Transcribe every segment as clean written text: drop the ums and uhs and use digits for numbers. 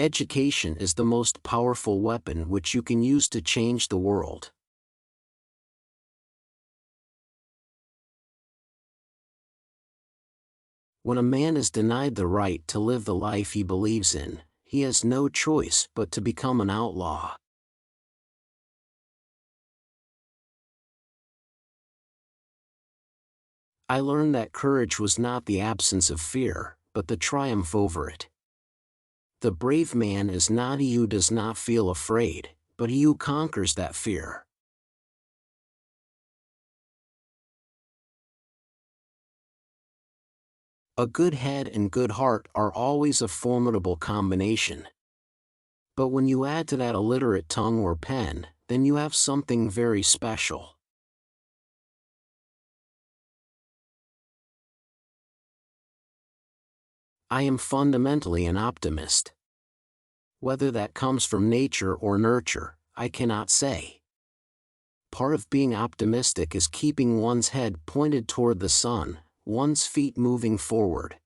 Education is the most powerful weapon which you can use to change the world. When a man is denied the right to live the life he believes in, he has no choice but to become an outlaw. I learned that courage was not the absence of fear, but the triumph over it. The brave man is not he who does not feel afraid, but he who conquers that fear. A good head and good heart are always a formidable combination. But when you add to that a literate tongue or pen, then you have something very special. I am fundamentally an optimist. Whether that comes from nature or nurture, I cannot say. Part of being optimistic is keeping one's head pointed toward the sun, one's feet moving forward.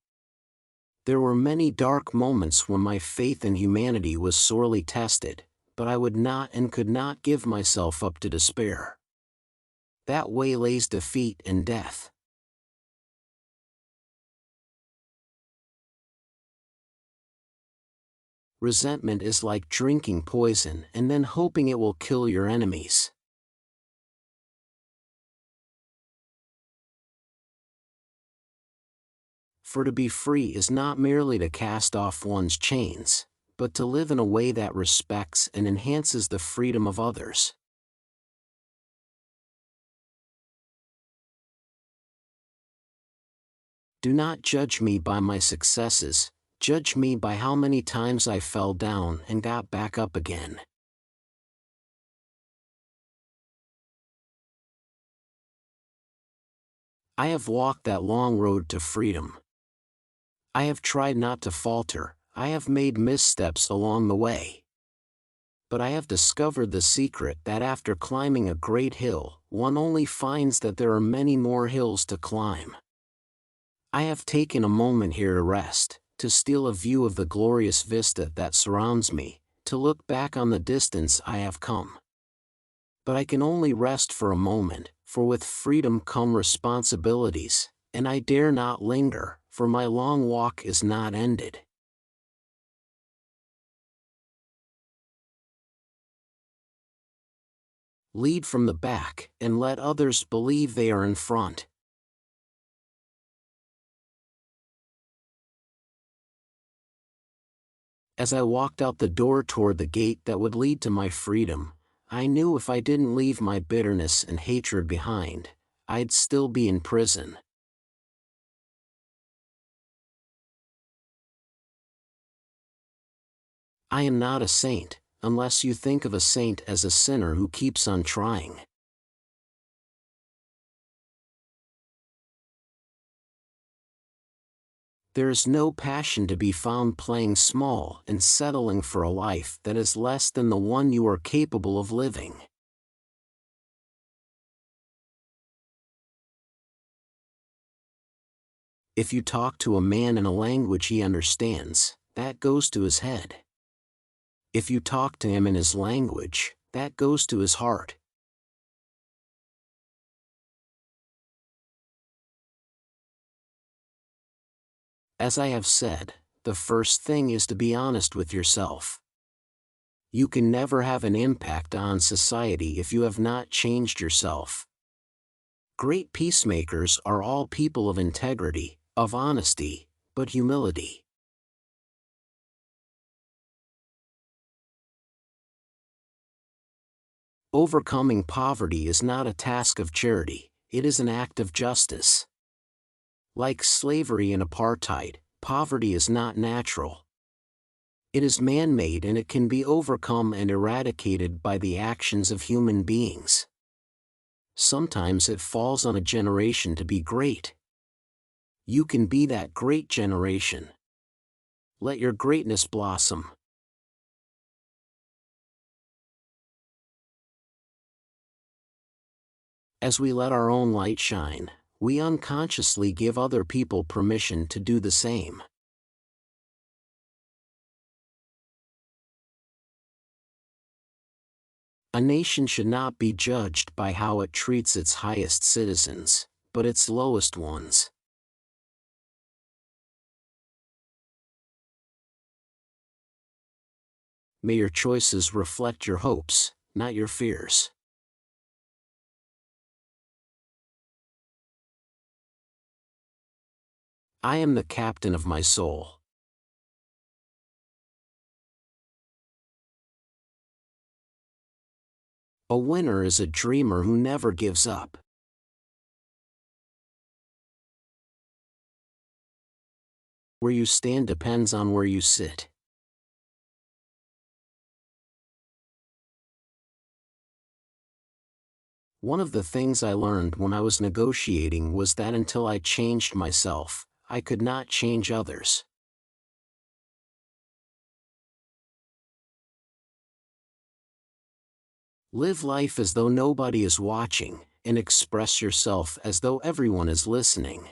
There were many dark moments when my faith in humanity was sorely tested, but I would not and could not give myself up to despair. That waylays defeat and death. Resentment is like drinking poison and then hoping it will kill your enemies. For to be free is not merely to cast off one's chains, but to live in a way that respects and enhances the freedom of others. Do not judge me by my successes, judge me by how many times I fell down and got back up again. I have walked that long road to freedom. I have tried not to falter, I have made missteps along the way. But I have discovered the secret that after climbing a great hill, one only finds that there are many more hills to climb. I have taken a moment here to rest, to steal a view of the glorious vista that surrounds me, to look back on the distance I have come. But I can only rest for a moment, for with freedom come responsibilities, and I dare not linger, for my long walk is not ended. Lead from the back, and let others believe they are in front. As I walked out the door toward the gate that would lead to my freedom, I knew if I didn't leave my bitterness and hatred behind, I'd still be in prison. I am not a saint, unless you think of a saint as a sinner who keeps on trying. There is no passion to be found playing small and settling for a life that is less than the one you are capable of living. If you talk to a man in a language he understands, that goes to his head. If you talk to him in his language, that goes to his heart. As I have said, the first thing is to be honest with yourself. You can never have an impact on society if you have not changed yourself. Great peacemakers are all people of integrity, of honesty, but humility. Overcoming poverty is not a task of charity, it is an act of justice. Like slavery and apartheid, poverty is not natural. It is man-made and it can be overcome and eradicated by the actions of human beings. Sometimes it falls on a generation to be great. You can be that great generation. Let your greatness blossom. As we let our own light shine, we unconsciously give other people permission to do the same. A nation should not be judged by how it treats its highest citizens, but its lowest ones. May your choices reflect your hopes, not your fears. I am the captain of my soul. A winner is a dreamer who never gives up. Where you stand depends on where you sit. One of the things I learned when I was negotiating was that until I changed myself, I could not change others. Live life as though nobody is watching, and express yourself as though everyone is listening.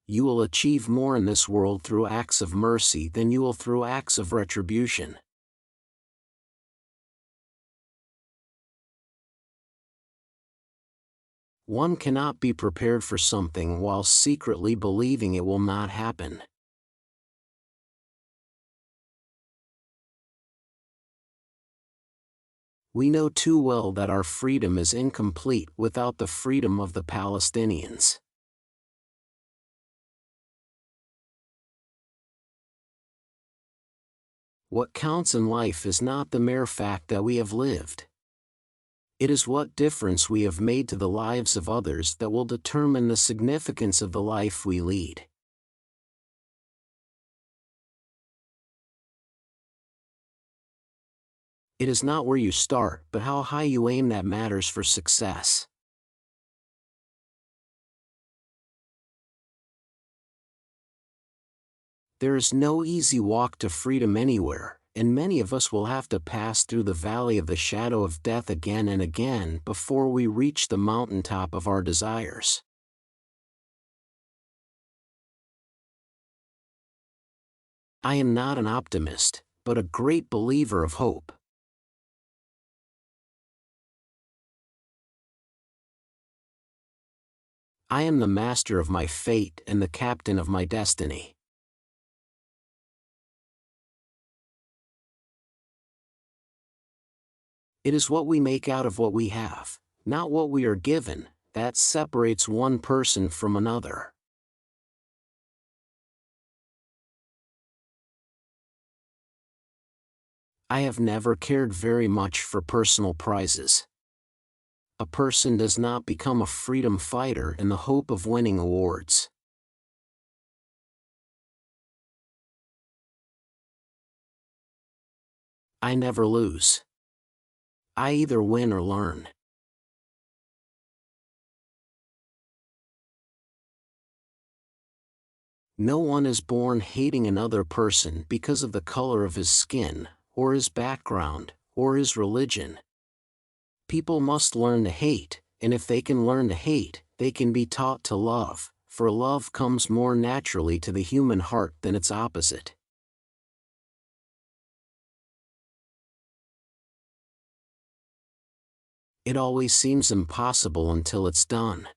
You will achieve more in this world through acts of mercy than you will through acts of retribution. One cannot be prepared for something while secretly believing it will not happen. We know too well that our freedom is incomplete without the freedom of the Palestinians. What counts in life is not the mere fact that we have lived. It is what difference we have made to the lives of others that will determine the significance of the life we lead. It is not where you start, but how high you aim that matters for success. There is no easy walk to freedom anywhere, and many of us will have to pass through the valley of the shadow of death again and again before we reach the mountaintop of our desires. I am not an optimist, but a great believer of hope. I am the master of my fate and the captain of my destiny. It is what we make out of what we have, not what we are given, that separates one person from another. I have never cared very much for personal prizes. A person does not become a freedom fighter in the hope of winning awards. I never lose. I either win or learn. No one is born hating another person because of the color of his skin, or his background, or his religion. People must learn to hate, and if they can learn to hate, they can be taught to love, for love comes more naturally to the human heart than its opposite. It always seems impossible until it's done.